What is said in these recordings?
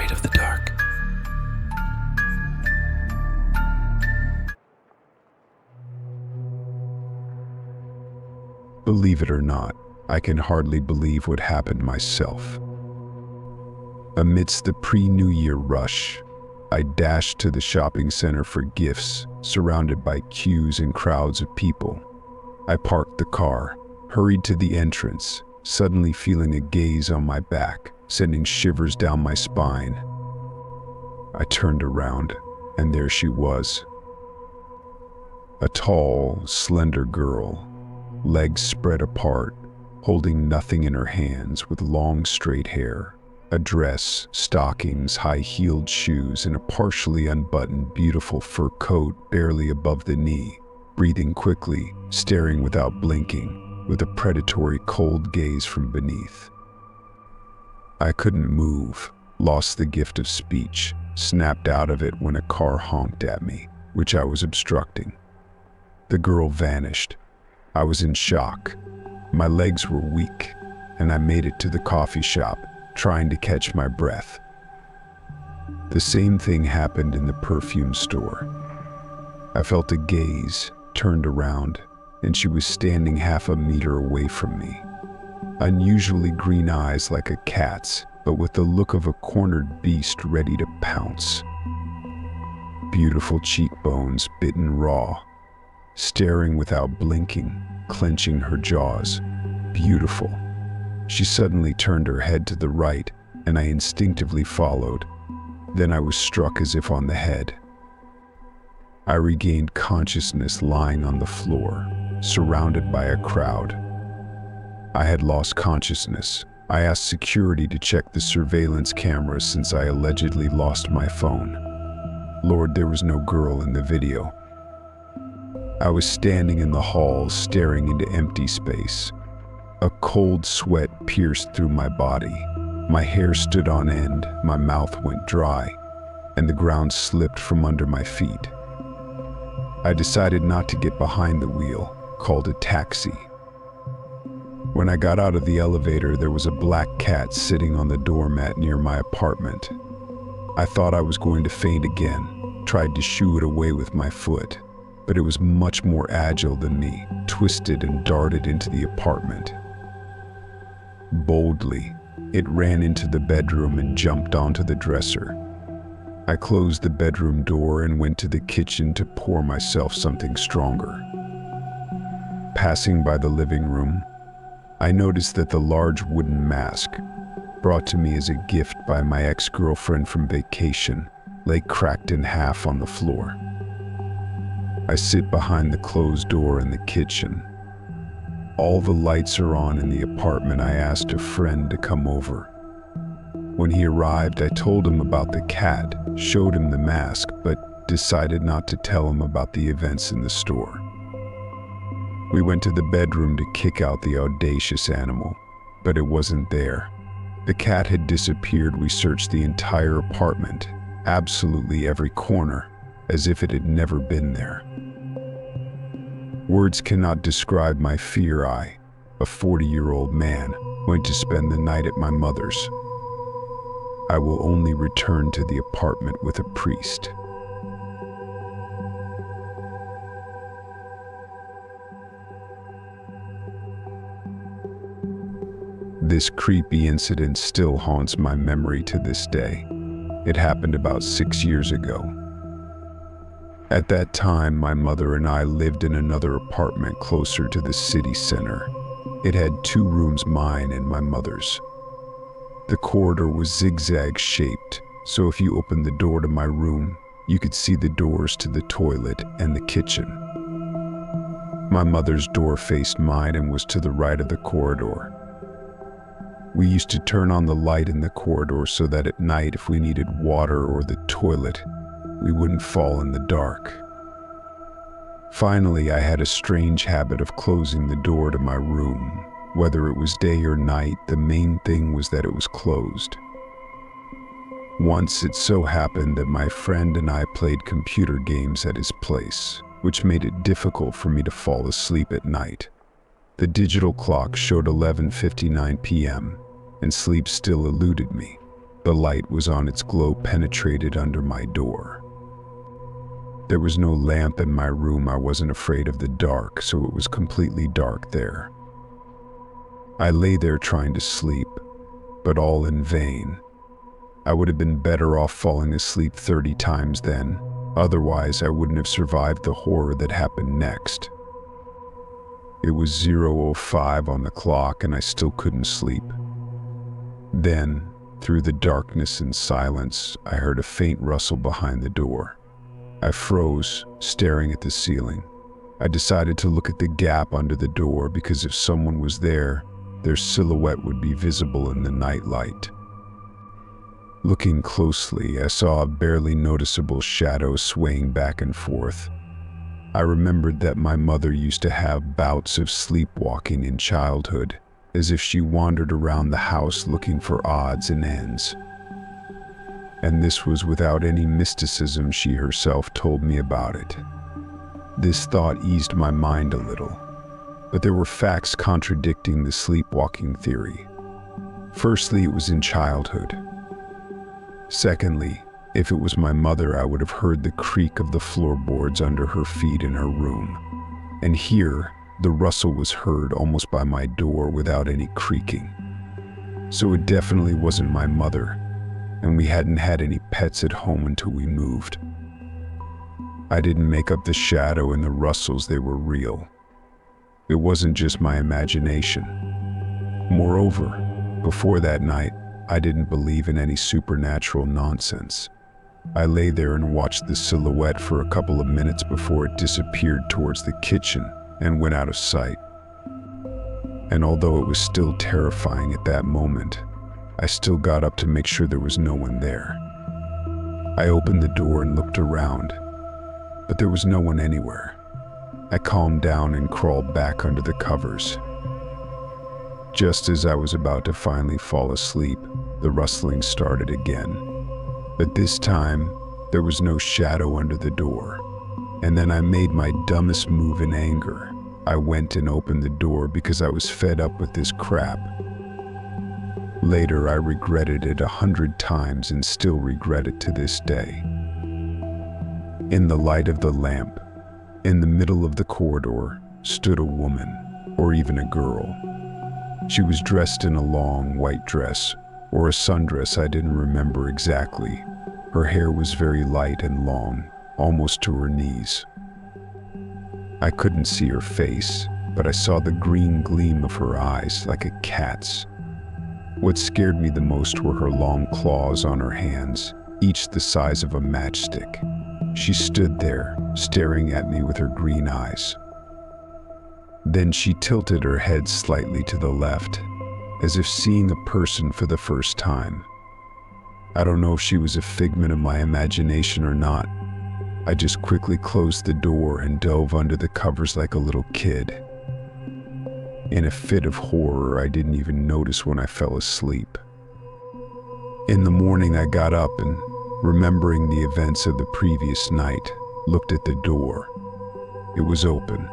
afraid of the dark. Believe it or not, I can hardly believe what happened myself. Amidst the pre-New Year rush, I dashed to the shopping center for gifts, surrounded by queues and crowds of people. I parked the car, hurried to the entrance, suddenly feeling a gaze on my back, sending shivers down my spine. I turned around, and there she was. A tall, slender girl, legs spread apart, holding nothing in her hands, with long straight hair, a dress, stockings, high-heeled shoes, and a partially unbuttoned, beautiful fur coat barely above the knee, breathing quickly, staring without blinking, with a predatory cold gaze from beneath. I couldn't move, lost the gift of speech, snapped out of it when a car honked at me, which I was obstructing. The girl vanished. I was in shock. My legs were weak, and I made it to the coffee shop, trying to catch my breath. The same thing happened in the perfume store. I felt a gaze, turned around, and she was standing half a meter away from me. Unusually green eyes like a cat's, but with the look of a cornered beast ready to pounce. Beautiful cheekbones, bitten raw, staring without blinking, clenching her jaws. Beautiful. She suddenly turned her head to the right, and I instinctively followed. Then I was struck as if on the head. I regained consciousness lying on the floor, surrounded by a crowd. I had lost consciousness. I asked security to check the surveillance cameras since I allegedly lost my phone. Lord, there was no girl in the video. I was standing in the hall, staring into empty space. A cold sweat pierced through my body. My hair stood on end, my mouth went dry, and the ground slipped from under my feet. I decided not to get behind the wheel, called a taxi. When I got out of the elevator, there was a black cat sitting on the doormat near my apartment. I thought I was going to faint again, tried to shoo it away with my foot, but it was much more agile than me, twisted and darted into the apartment. Boldly, it ran into the bedroom and jumped onto the dresser. I closed the bedroom door and went to the kitchen to pour myself something stronger. Passing by the living room, I noticed that the large wooden mask, brought to me as a gift by my ex-girlfriend from vacation, lay cracked in half on the floor. I sit behind the closed door in the kitchen. All the lights are on in the apartment. I asked a friend to come over. When he arrived, I told him about the cat, showed him the mask, but decided not to tell him about the events in the store. We went to the bedroom to kick out the audacious animal, but it wasn't there. The cat had disappeared. We searched the entire apartment, absolutely every corner, as if it had never been there. Words cannot describe my fear. I, a 40-year-old man, went to spend the night at my mother's. I will only return to the apartment with a priest. This creepy incident still haunts my memory to this day. It happened about 6 years ago. At that time, my mother and I lived in another apartment closer to the city center. It had 2 rooms, mine and my mother's. The corridor was zigzag-shaped, so if you opened the door to my room, you could see the doors to the toilet and the kitchen. My mother's door faced mine and was to the right of the corridor. We used to turn on the light in the corridor so that at night, if we needed water or the toilet, we wouldn't fall in the dark. Finally, I had a strange habit of closing the door to my room. Whether it was day or night, the main thing was that it was closed. Once it so happened that my friend and I played computer games at his place, which made it difficult for me to fall asleep at night. The digital clock showed 11:59 p.m., and sleep still eluded me. The light was on its glow penetrated under my door. There was no lamp in my room. I wasn't afraid of the dark, so it was completely dark there. I lay there trying to sleep, but all in vain. I would have been better off falling asleep 30 times then. Otherwise, I wouldn't have survived the horror that happened next. It was 0:05 on the clock and I still couldn't sleep. Then, through the darkness and silence, I heard a faint rustle behind the door. I froze, staring at the ceiling. I decided to look at the gap under the door because if someone was there, their silhouette would be visible in the night light. Looking closely, I saw a barely noticeable shadow swaying back and forth. I remembered that my mother used to have bouts of sleepwalking in childhood, as if she wandered around the house looking for odds and ends. And this was without any mysticism. She herself told me about it. This thought eased my mind a little, but there were facts contradicting the sleepwalking theory. Firstly, it was in childhood. Secondly, if it was my mother, I would have heard the creak of the floorboards under her feet in her room. And here, the rustle was heard almost by my door without any creaking. So it definitely wasn't my mother, and we hadn't had any pets at home until we moved. I didn't make up the shadow and the rustles, they were real. It wasn't just my imagination. Moreover, before that night, I didn't believe in any supernatural nonsense. I lay there and watched the silhouette for a couple of minutes before it disappeared towards the kitchen and went out of sight. And although it was still terrifying at that moment, I still got up to make sure there was no one there. I opened the door and looked around, but there was no one anywhere. I calmed down and crawled back under the covers. Just as I was about to finally fall asleep, the rustling started again. But this time, there was no shadow under the door. And then I made my dumbest move in anger. I went and opened the door because I was fed up with this crap. Later, I regretted it 100 times and still regret it to this day. In the light of the lamp, in the middle of the corridor, stood a woman, or even a girl. She was dressed in a long white dress, or a sundress, I didn't remember exactly. Her hair was very light and long, almost to her knees. I couldn't see her face, but I saw the green gleam of her eyes like a cat's. What scared me the most were her long claws on her hands, each the size of a matchstick. She stood there, staring at me with her green eyes. Then she tilted her head slightly to the left, as if seeing a person for the first time. I don't know if she was a figment of my imagination or not. I just quickly closed the door and dove under the covers like a little kid. In a fit of horror, I didn't even notice when I fell asleep. In the morning, I got up and, remembering the events of the previous night, looked at the door. It was open.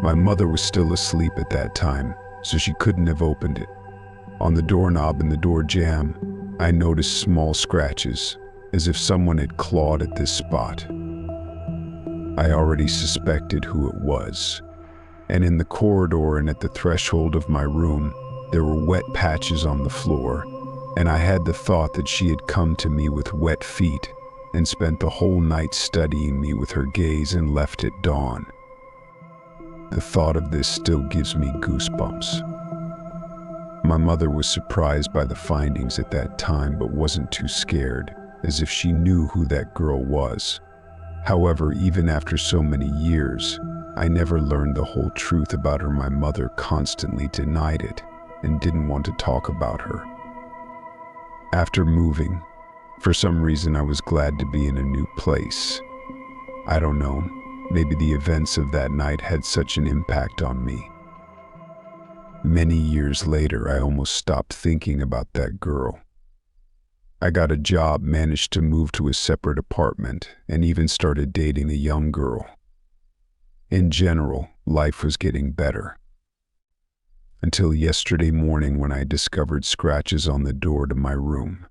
My mother was still asleep at that time, so she couldn't have opened it. On the doorknob and the door jamb, I noticed small scratches, as if someone had clawed at this spot. I already suspected who it was. And in the corridor and at the threshold of my room, there were wet patches on the floor, and I had the thought that she had come to me with wet feet and spent the whole night studying me with her gaze and left at dawn. The thought of this still gives me goosebumps. My mother was surprised by the findings at that time but wasn't too scared, as if she knew who that girl was. However, even after so many years, I never learned the whole truth about her. My mother constantly denied it and didn't want to talk about her. After moving, for some reason I was glad to be in a new place. I don't know, maybe the events of that night had such an impact on me. Many years later, I almost stopped thinking about that girl. I got a job, managed to move to a separate apartment, and even started dating a young girl. In general, life was getting better. Until yesterday morning when I discovered scratches on the door to my room.